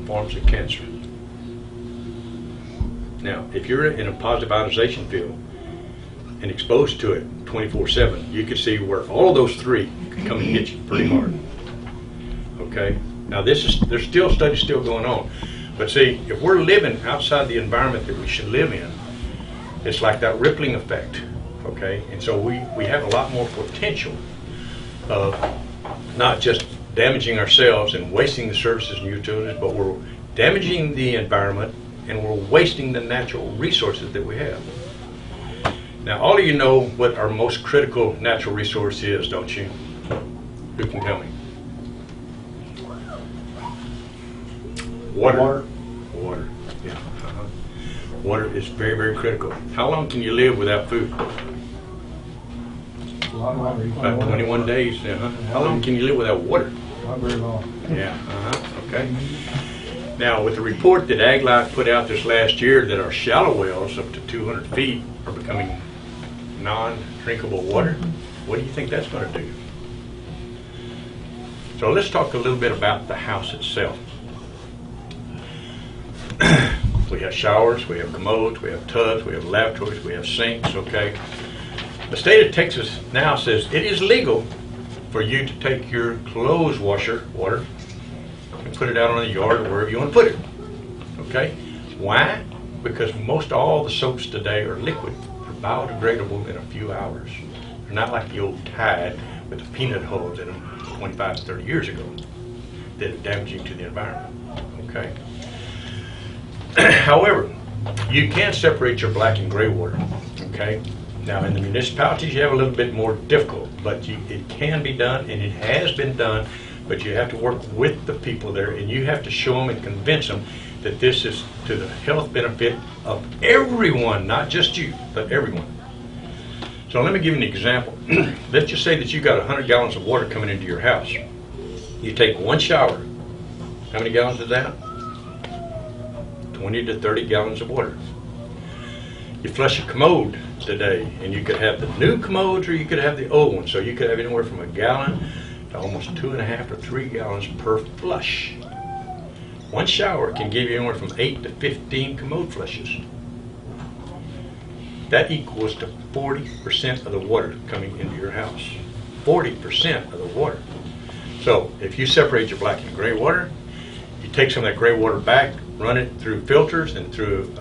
forms of cancer. Now, if you're in a positive ionization field and exposed to it 24/7, you can see where all of those three can come and hit you pretty hard. Okay? Now, there's still studies still going on. But see, if we're living outside the environment that we should live in, it's like that rippling effect. Okay? And so we have a lot more potential of not just damaging ourselves and wasting the services and utilities, but we're damaging the environment and we're wasting the natural resources that we have. Now, all of you know what our most critical natural resource is, don't you? Who can tell me? Water. Water. Yeah. Water is very, very critical. How long can you live without food? About 21 days. How long can you live without water? Not very long. Yeah. Okay. Now, with the report that AgLife put out this last year that our shallow wells up to 200 feet are becoming non-drinkable water, what do you think that's going to do? So let's talk a little bit about the house itself. We have showers, we have commodes, we have tubs, we have lavatories, we have sinks, okay? The state of Texas now says it is legal for you to take your clothes washer water and put it out on the yard or wherever you want to put it, okay? Why? Because most all the soaps today are liquid. They're biodegradable in a few hours. They're not like the old Tide with the peanut hulls in them 25 to 30 years ago that are damaging to the environment, okay? However, you can separate your black and gray water, okay? Now, in the municipalities, you have a little bit more difficult, but it can be done, and it has been done, but you have to work with the people there, and you have to show them and convince them that this is to the health benefit of everyone, not just you, but everyone. So let me give you an example. Let's just say that you got 100 gallons of water coming into your house. You take one shower. How many gallons is that? 20 to 30 gallons of water. You flush a commode today, and you could have the new commodes or you could have the old ones. So you could have anywhere from a gallon to almost 2.5 or 3 gallons per flush. One shower can give you anywhere from 8 to 15 commode flushes. That equals to 40% of the water coming into your house. 40% of the water. So if you separate your black and gray water, you take some of that gray water back, run it through filters and through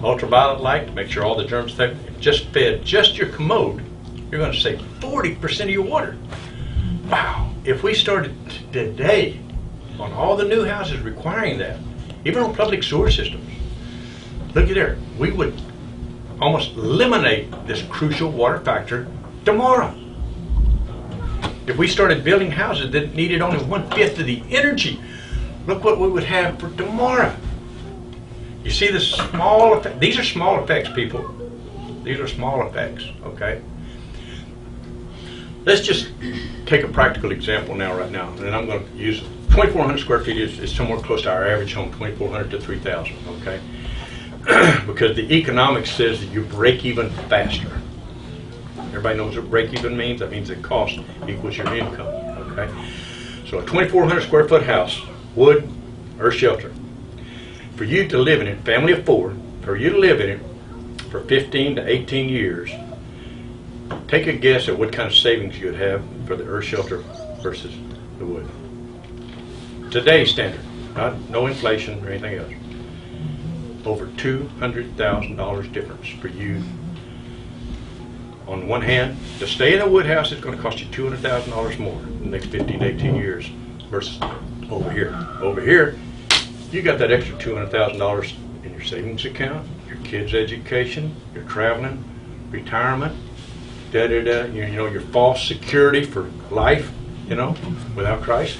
ultraviolet light to make sure all the germs just fed just your commode, you're going to save 40% of your water. Wow! If we started today on all the new houses requiring that, even on public sewer systems, look at there, we would almost eliminate this crucial water factor tomorrow. If we started building houses that needed only 1/5 of the energy, look what we would have for tomorrow. You see the small effect? These are small effects, people. These are small effects, okay? Let's just take a practical example right now, and I'm going to use 2,400 square feet is somewhere close to our average home, 2,400 to 3,000, okay? Because the economics says that you break even faster. Everybody knows what break even means. That means the cost equals your income, okay? So a 2,400 square foot house, wood, earth shelter. For you to live in it, family of 4, for you to live in it for 15 to 18 years, take a guess at what kind of savings you'd have for the earth shelter versus the wood. Today's standard, no inflation or anything else. Over $200,000 difference for you. On one hand, to stay in a wood house is going to cost you $200,000 more in the next 15 to 18 years versus over here. Over here, you got that extra $200,000 in your savings account, your kids' education, your traveling, retirement, you know, your false security for life, you know, without Christ,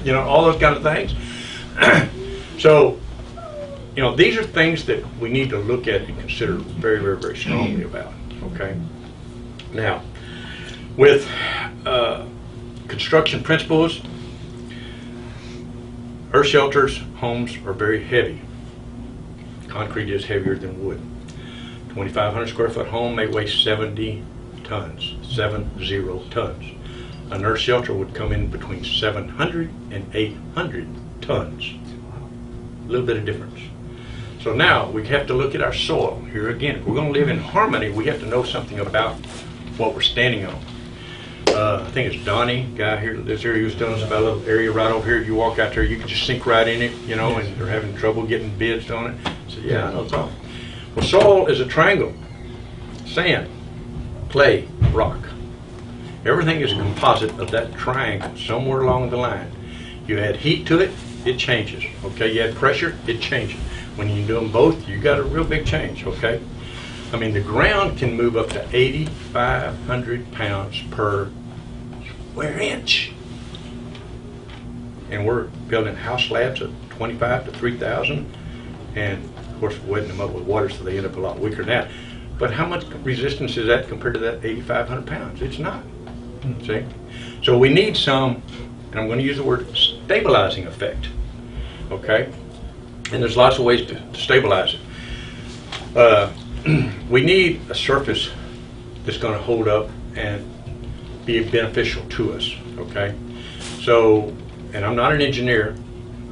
you know, all those kind of things. So, you know, these are things that we need to look at and consider very, very, very strongly about, okay? Now, with construction principles, earth shelters, homes are very heavy. Concrete is heavier than wood. 2,500 square foot home may weigh 70 tons, 70 tons. An earth shelter would come in between 700 and 800 tons. a little bit of difference. So now we have to look at our soil. Here again, if we're going to live in harmony, we have to know something about what we're standing on. I think it's Donnie, guy here, this area, he was telling us about a little area right over here. You walk out there, you can just sink right in it, you know, and they're having trouble getting bids on it. I said, yeah, no problem. Well, soil is a triangle. Sand, clay, rock. Everything is a composite of that triangle somewhere along the line. You add heat to it, it changes. Okay, you add pressure, it changes. When you do them both, you got a real big change. Okay, I mean the ground can move up to 8,500 pounds per square inch, and we're building house slabs of 25 to 3,000, and of course we're wetting them up with water so they end up a lot weaker than that. But how much resistance is that compared to that 8,500 pounds? It's not. See? So we need some, and I'm going to use the word stabilizing effect. Okay? And there's lots of ways to stabilize it. We need a surface that's going to hold up and be beneficial to us. Okay? So, and I'm not an engineer,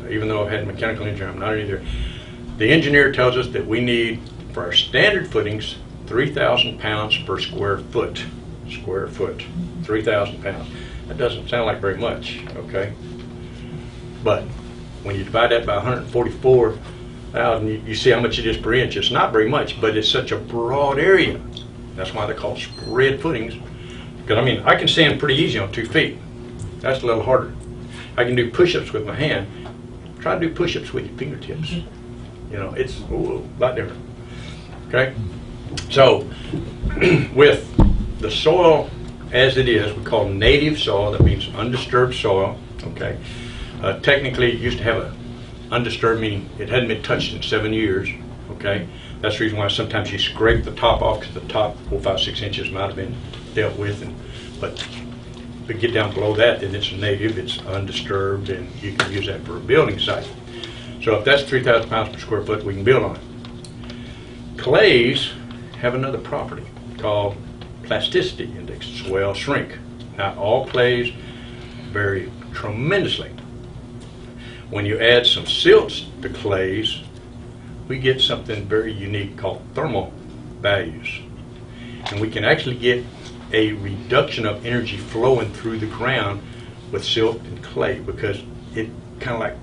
even though I've had mechanical engineering, I'm not an engineer. The engineer tells us that we need, for our standard footings, 3,000 pounds per square foot. 3,000 pounds. That doesn't sound like very much, okay? But when you divide that by 144,000, you see how much it is per inch. It's not very much, but it's such a broad area. That's why they're called spread footings. Because, I mean, I can stand pretty easy on 2 feet. That's a little harder. I can do push-ups with my hand. Try to do push-ups with your fingertips. You know, it's a lot different. Okay? So, with the soil as it is, we call native soil. That means undisturbed soil. Okay. Technically, it used to have a undisturbed, meaning it hadn't been touched in 7 years. Okay. That's the reason why sometimes you scrape the top off, because the top 4, 5, 6 inches might have been dealt with. But if you get down below that, then it's native, it's undisturbed, and you can use that for a building site. So if that's 3,000 pounds per square foot, we can build on it. Clays have another property called plasticity index, swell, shrink. Not all clays vary tremendously. When you add some silts to clays, we get something very unique called thermal values. And we can actually get a reduction of energy flowing through the ground with silt and clay, because it kind of like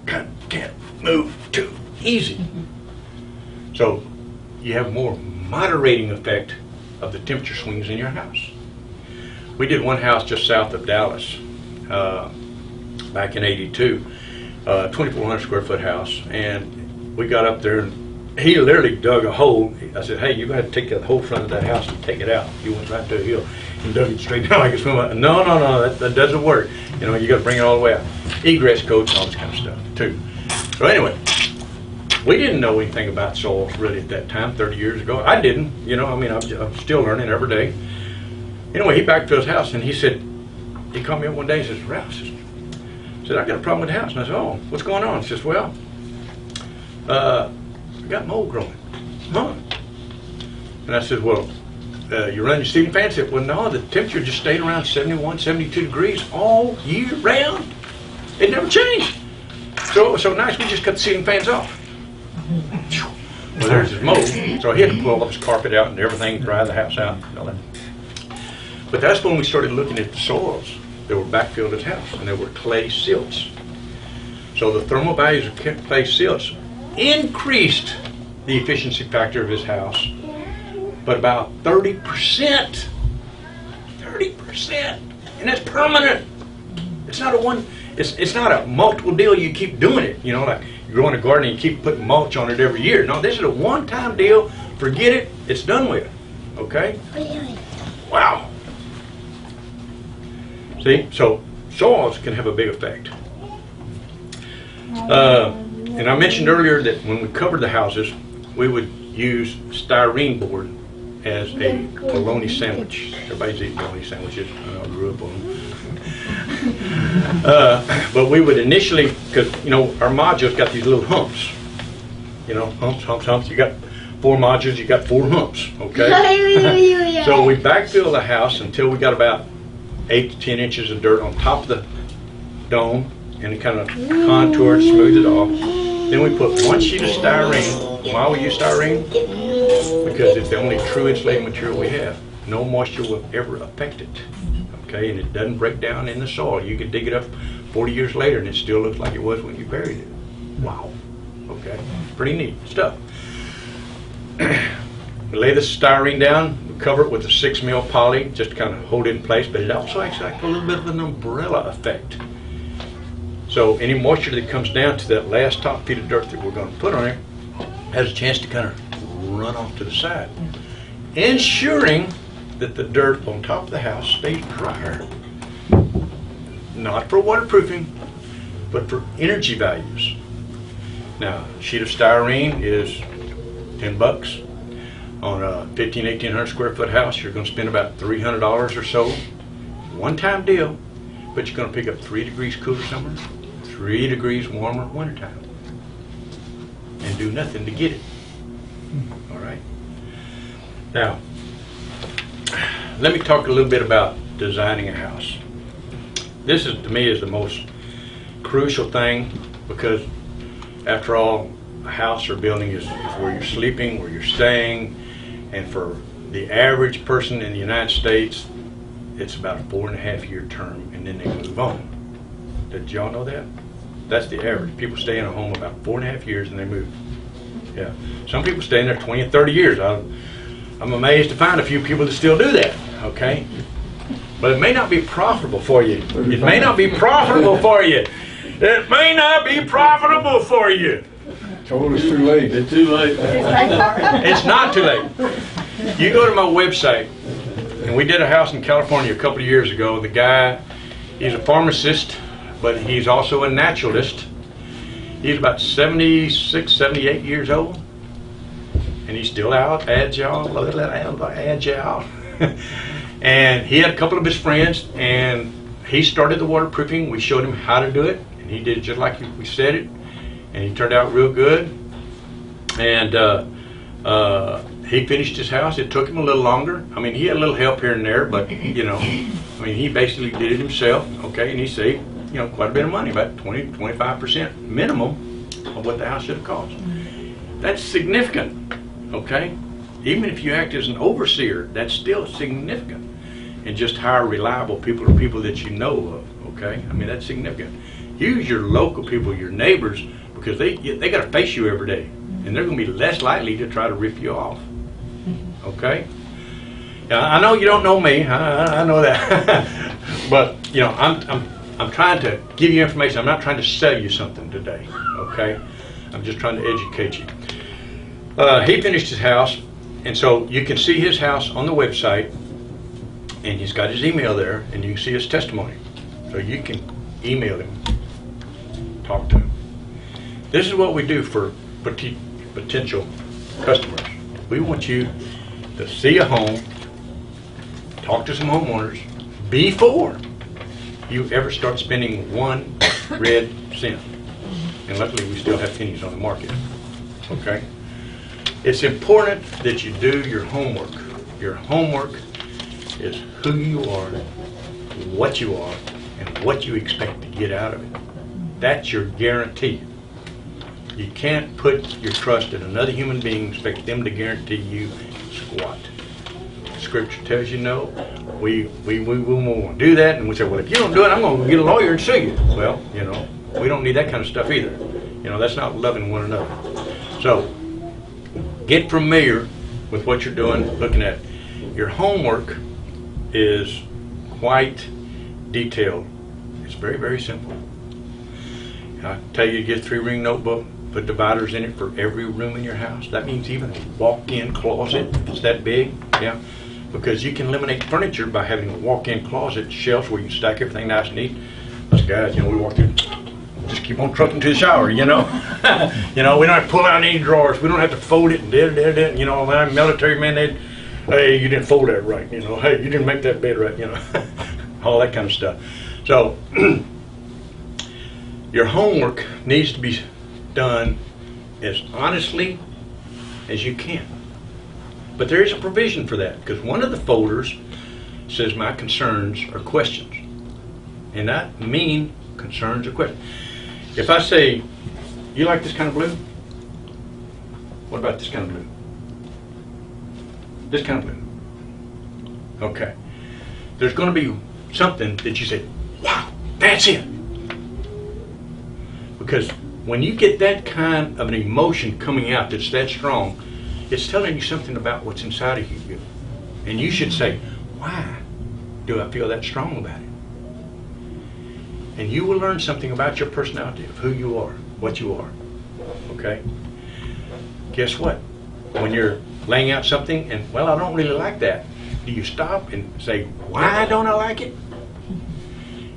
can't move too easy. So you have more moderating effect of the temperature swings in your house. We did one house just south of Dallas back in '82, 2,400 square foot house, and we got up there and he literally dug a hole. I said, hey, you got to take the whole front of that house and take it out. He went right to a hill and dug it straight down like a swim. No, that doesn't work. You know, you got to bring it all the way out. Egress codes, all this kind of stuff too. So anyway, we didn't know anything about soils really at that time, 30 years ago. I didn't, you know, I mean, I'm still learning every day. Anyway, he backed to his house and he said, he called me up one day and says, Ralph, said, I got a problem with the house. And I said, oh, what's going on? He says, well, I got mold growing. Huh? And I said, well, you run your ceiling fan? He said, well, no, the temperature just stayed around 71, 72 degrees all year round. It never changed. So it was so nice, we just cut the ceiling fans off. Well, there's his mold. So he had to pull all his carpet out and everything, dry the house out and all that. But that's when we started looking at the soils that were backfilled his house, and they were clay silts. So the thermal values of clay silts increased the efficiency factor of his house, but about 30%. 30%. And that's permanent. It's not a one, it's not a multiple deal, you keep doing it. You know, like you grow in a garden and you keep putting mulch on it every year. No, this is a one-time deal. Forget it. It's done with. Okay? Wow. See? So soils can have a big effect. And I mentioned earlier that when we covered the houses, we would use styrene board as a bologna sandwich. Everybody's eating bologna sandwiches. I grew up on them. But we would initially, because, you know, our modules got these little humps. You know, humps. You got 4 modules, you got 4 humps, okay? So we backfill the house until we got about 8 to 10 inches of dirt on top of the dome, and it kind of contoured, smoothed it off. Then we put 1 sheet of styrene. Why we use styrene? Because it's the only true insulating material we have. No moisture will ever affect it. Okay, and it doesn't break down in the soil. You can dig it up 40 years later and it still looks like it was when you buried it. Wow. Okay, pretty neat stuff. We lay the styrene down, we cover it with a 6 mil poly just to kind of hold it in place, but it also acts like a little bit of an umbrella effect. So any moisture that comes down to that last top feet of dirt that we're going to put on it has a chance to kind of run off to the side, ensuring that the dirt on top of the house stays drier. Not for waterproofing, but for energy values. Now, a sheet of styrene is 10 bucks. On a 1,800 square foot house, you're going to spend about $300 or so. One-time deal, but you're going to pick up 3 degrees cooler summer, 3 degrees warmer wintertime, and do nothing to get it. All right. Now, let me talk a little bit about designing a house. This is, to me, is the most crucial thing, because after all, a house or building is where you're sleeping, where you're staying, and for the average person in the United States, it's about a 4.5-year term, and then they move on. Did y'all know that? That's the average. People stay in a home about 4.5 years and they move. Yeah. Some people stay in there 20 and 30 years. I'm amazed to find a few people that still do that. Okay. But it may not be profitable for you. It may not be profitable for you. It may not be profitable for you. Told us too late. It's too late. It's not too late. You go to my website, and we did a house in California a couple of years ago. The guy, he's a pharmacist, but he's also a naturalist. He's about 76, 78 years old, and he's still out, agile. And he had a couple of his friends, and he started the waterproofing. We showed him how to do it, and he did it just like we said it. And he turned out real good, and he finished his house. It took him a little longer. I mean, he had a little help here and there, but you know, I mean, he basically did it himself. Okay, and he saved, you know, quite a bit of money, about 20-25% minimum of what the house should have cost. That's significant. Okay, even if you act as an overseer, that's still significant. And just hire reliable people or people that you know of. Okay, I mean, that's significant. Use your local people, your neighbors, because they got to face you every day, and they're going to be less likely to try to rip you off. Okay? Now, I know you don't know me. I know that, but you know, I'm trying to give you information. I'm not trying to sell you something today. Okay? I'm just trying to educate you. He finished his house, and so you can see his house on the website, and he's got his email there, and you can see his testimony. So you can email him, talk to him. This is what we do for potential customers. We want you to see a home, talk to some homeowners before you ever start spending 1 red cent. And luckily we still have pennies on the market. Okay? It's important that you do your homework. Your homework is who you are, what you are, and what you expect to get out of it. That's your guarantee. You can't put your trust in another human being and expect them to guarantee you squat. Scripture tells you no. We won't do that, and we say, well, if you don't do it, I'm going to get a lawyer and sue you. Well, you know, we don't need that kind of stuff either. You know, that's not loving one another. So, get familiar with what you're doing, looking at. Your homework is quite detailed. It's very, very simple. I tell you to get a 3-ring notebook, put dividers in it for every room in your house. That means even a walk-in closet, if it's that big, yeah. Because you can eliminate furniture by having a walk-in closet, shelves where you stack everything nice and neat. Us guys, you know, we walk through, just keep on trucking to the shower, you know. You know, we don't have to pull out any drawers. We don't have to fold it and you know, when I'm military man, hey, you didn't fold that right, you know. Hey, you didn't make that bed right, you know. All that kind of stuff. So, your homework needs to be done as honestly as you can. But there is a provision for that, because one of the folders says my concerns or questions. And I mean concerns or questions. If I say, You like this kind of blue? What about this kind of blue? This kind of blue. Okay. There's going to be something that you say, wow, that's it. Because when you get that kind of an emotion coming out that's that strong, it's telling you something about what's inside of you. And you should say, why do I feel that strong about it? And you will learn something about your personality, of who you are, what you are. Okay? Guess what? When you're laying out something and, well, I don't really like that, do you stop and say, why don't I like it?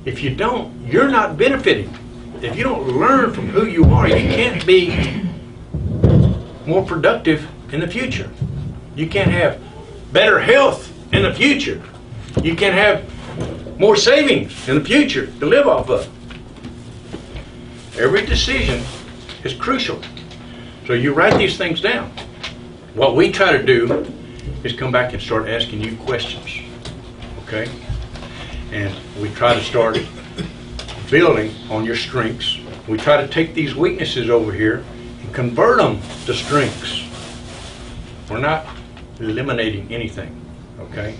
If you don't, you're not benefiting. If you don't learn from who you are, you can't be more productive in the future. You can't have better health in the future. You can't have more savings in the future to live off of. Every decision is crucial. So you write these things down. What we try to do is come back and start asking you questions. Okay? And we try to start building on your strengths. We try to take these weaknesses over here and convert them to strengths. We're not eliminating anything. Okay?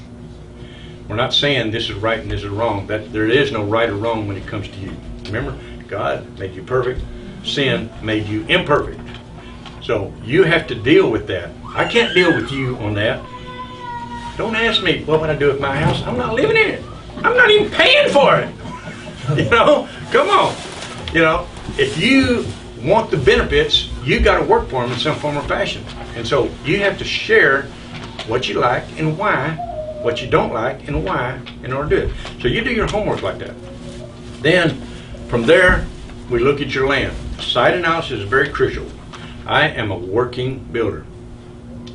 We're not saying this is right and this is wrong. That there is no right or wrong when it comes to you. Remember, God made you perfect. Sin made you imperfect. So you have to deal with that. I can't deal with you on that. Don't ask me what would I do with my house. I'm not living in it. I'm not even paying for it. You know, come on. You know, if you want the benefits, you got to work for them in some form or fashion. And so you have to share what you like and why, what you don't like and why, in order to do it. So you do your homework like that. Then from there, we look at your land. Site analysis is very crucial. I am a working builder.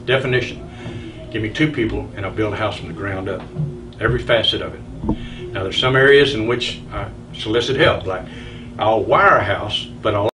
Definition. Give me 2 people and I'll build a house from the ground up. Every facet of it. Now there's some areas in which I solicit help, like I'll wire a house, but I'll